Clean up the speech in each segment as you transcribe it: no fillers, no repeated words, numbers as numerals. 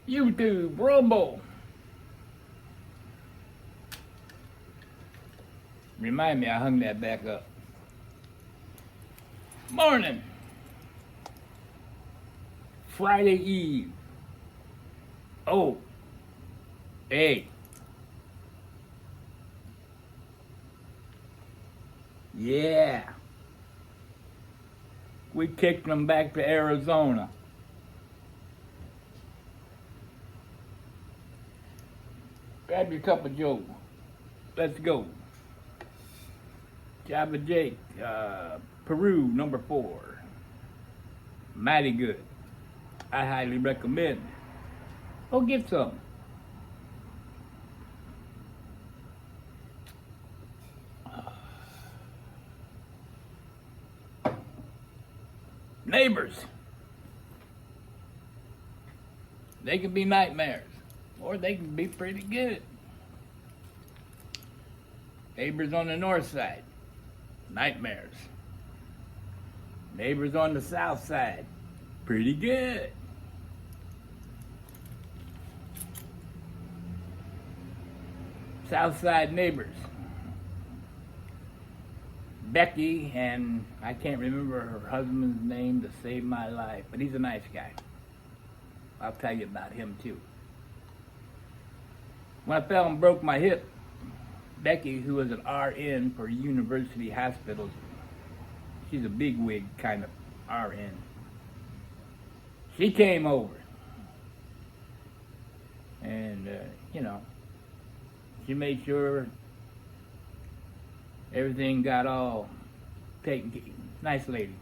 YouTube, Rumble. Remind me, I hung that back up. Morning. Friday Eve. Oh. Hey. Yeah. We kicked them back to Arizona. Grab your cup of Joe. Let's go. Java Jake, Peru, number 4. Mighty good. I highly recommend. Go get some. Neighbors. They can be nightmares, or they can be pretty good. Neighbors on the north side, nightmares. Neighbors on the south side, pretty good. South side neighbors. Becky, and I can't remember her husband's name to save my life, but he's a nice guy. I'll tell you about him too. When I fell and broke my hip, Becky, who was an RN for university hospitals, she's a bigwig kind of RN. She came over, and she made sure everything got all taken care of. Nice lady.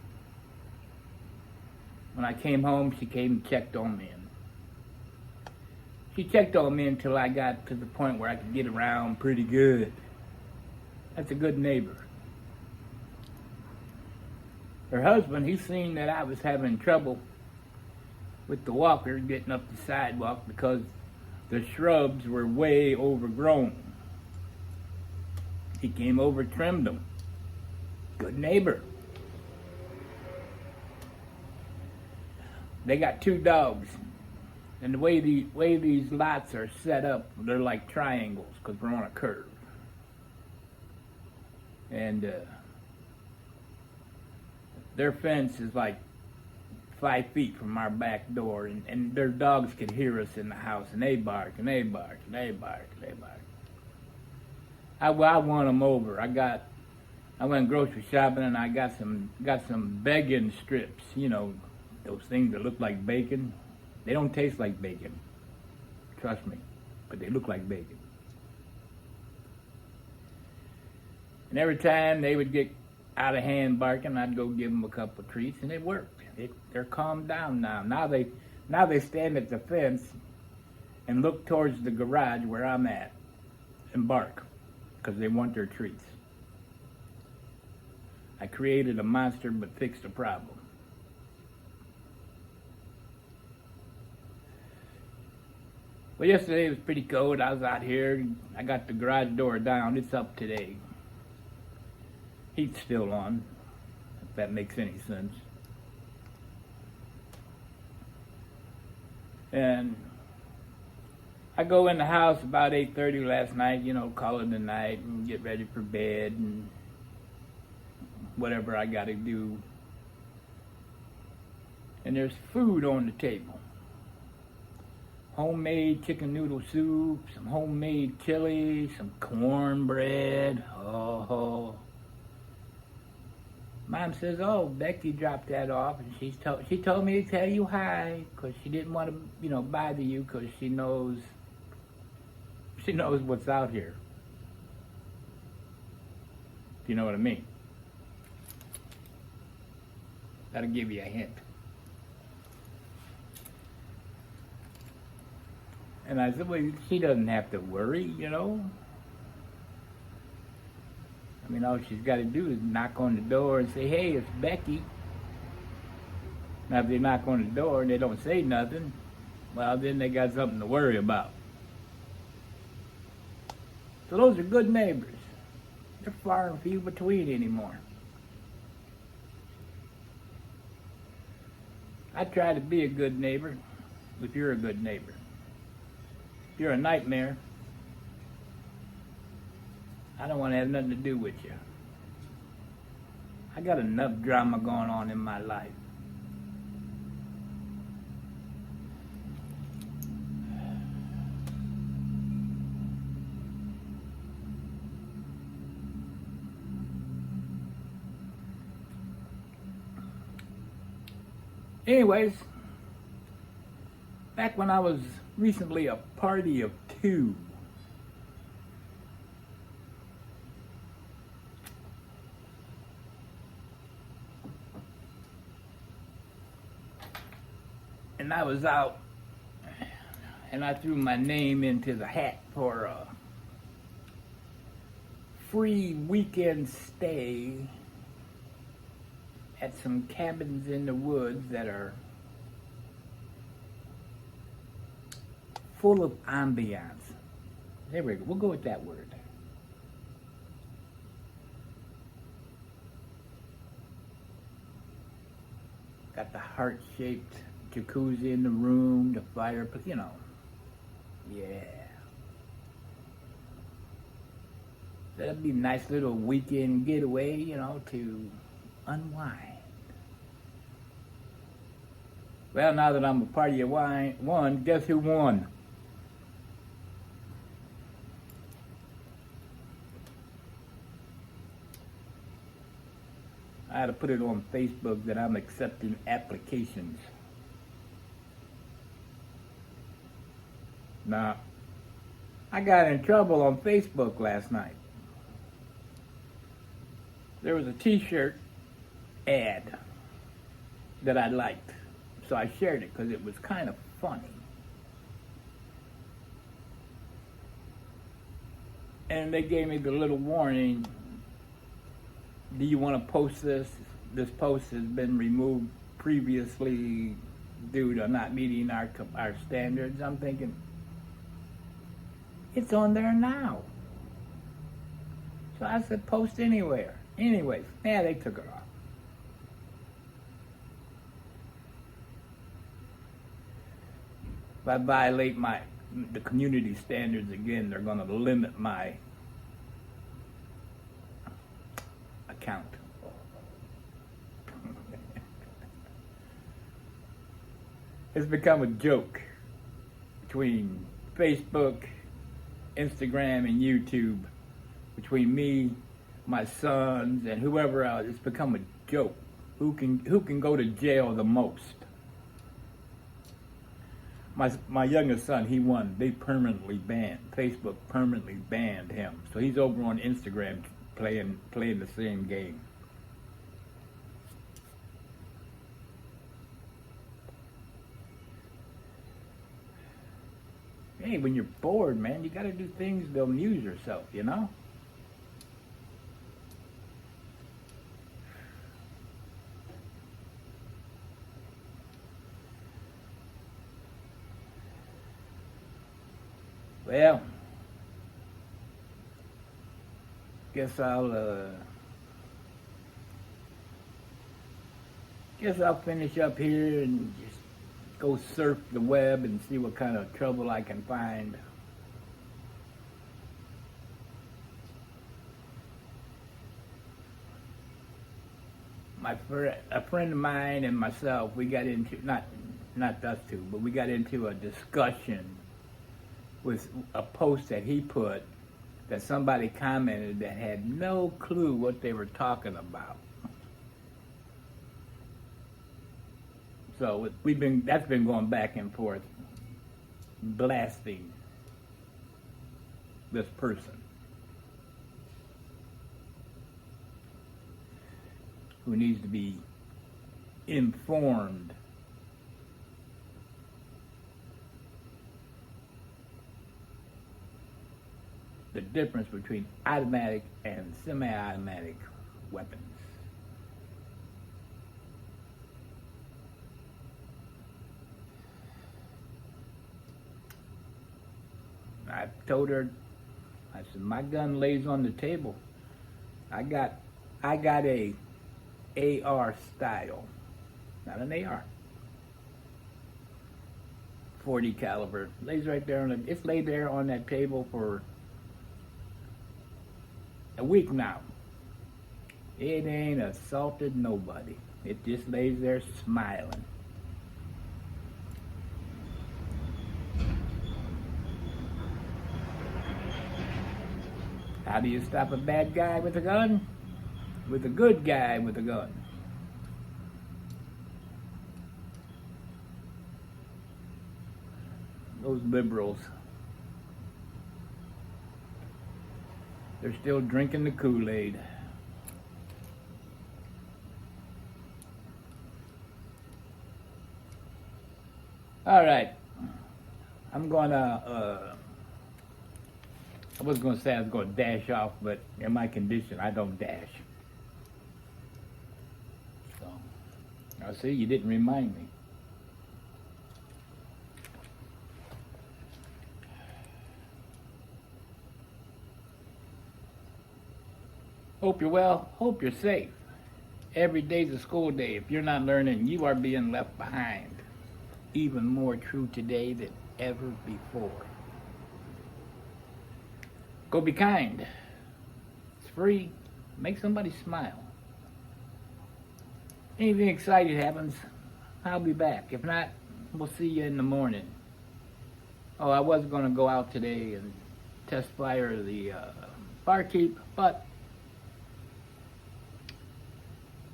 When I came home, she came and checked on me. She checked on me until I got to the point where I could get around pretty good. That's a good neighbor. Her husband, he seen that I was having trouble with the walker getting up the sidewalk because the shrubs were way overgrown. He came over, trimmed them. Good neighbor. They got 2 dogs. And the way these lots are set up, they're like triangles because we're on a curve. And their fence is like 5 feet from our back door, and their dogs could hear us in the house, and they bark, and they bark, and they bark, and they bark. I won them over. I went grocery shopping, and I got some bacon strips. You know, those things that look like bacon. They don't taste like bacon, trust me, but they look like bacon. And every time they would get out of hand barking, I'd go give them a couple of treats, and it worked. They're calmed down now. Now they stand at the fence and look towards the garage where I'm at and bark because they want their treats. I created a monster but fixed a problem. Well, yesterday it was pretty cold. I was out here. I got the garage door down. It's up today. Heat's still on, if that makes any sense. And I go in the house about 8:30 last night, call it a night and get ready for bed and whatever I got to do. And there's food on the table. Homemade chicken noodle soup, some homemade chili, some cornbread. Oh. Mom says, "Oh, Becky dropped that off, and she told me to tell you hi, because she didn't want to, bother you, because she knows what's out here. If you know what I mean. That'll give you a hint." And I said, "Well, she doesn't have to worry, I mean, all she's got to do is knock on the door and say, 'Hey, it's Becky.' Now, if they knock on the door and they don't say nothing, well, then they got something to worry about." So those are good neighbors. They're far and few between anymore. I try to be a good neighbor if you're a good neighbor. You're a nightmare. I don't want to have nothing to do with you. I got enough drama going on in my life. Anyways, back when I was recently a party of two, and I was out and I threw my name into the hat for a free weekend stay at some cabins in the woods that are full of ambiance. There we go. We'll go with that word. Got the heart-shaped jacuzzi in the room, the fire, you know. Yeah. That'd be a nice little weekend getaway, you know, to unwind. Well, now that I'm a party of one, guess who won? I had to put it on Facebook that I'm accepting applications. Now, I got in trouble on Facebook last night. There was a t-shirt ad that I liked. So I shared it because it was kind of funny. And they gave me the little warning, do you want to post this? This post has been removed previously due to not meeting our standards. I'm thinking, it's on there now. So I said, post anywhere. Anyways, yeah, they took it off. If I violate the community standards again, they're going to limit my account. It's become a joke between Facebook, Instagram, and YouTube, between me, my sons, and whoever else. It's become a joke. Who can go to jail the most? My youngest son, he won. They permanently banned. Facebook permanently banned him. So he's over on Instagram playing the same game. Hey, when you're bored, man, you got to do things to amuse yourself, you know? Well, guess I'll finish up here and just go surf the web and see what kind of trouble I can find. A friend of mine and myself, we got into, not us two, but we got into a discussion with a post that he put that somebody commented that had no clue what they were talking about. So that's been going back and forth, blasting this person who needs to be informed. The difference between automatic and semi-automatic weapons. I told her, I said, my gun lays on the table. I got a AR style, not an AR. .40 caliber. Lays right there it's laid there on that table for a week now. It ain't assaulted nobody. It just lays there smiling. How do you stop a bad guy with a gun? With a good guy with a gun. Those liberals, they're still drinking the Kool-Aid. All right, I'm gonna, I was gonna say I was gonna dash off, but in my condition, I don't dash. So, I see you didn't remind me. Hope you're well, hope you're safe. Every day's a school day. If you're not learning, you are being left behind. Even more true today than ever before. Go be kind. It's free. Make somebody smile. Anything exciting happens, I'll be back. If not, we'll see you in the morning. Oh, I was going to go out today and test fire the barkeep, but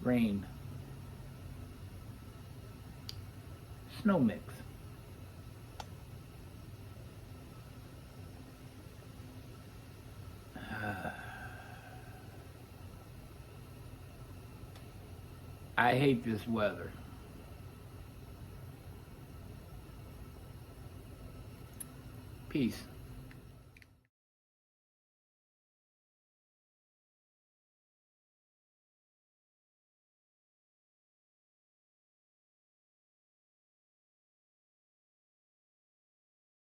rain. Snow mix. I hate this weather. Peace.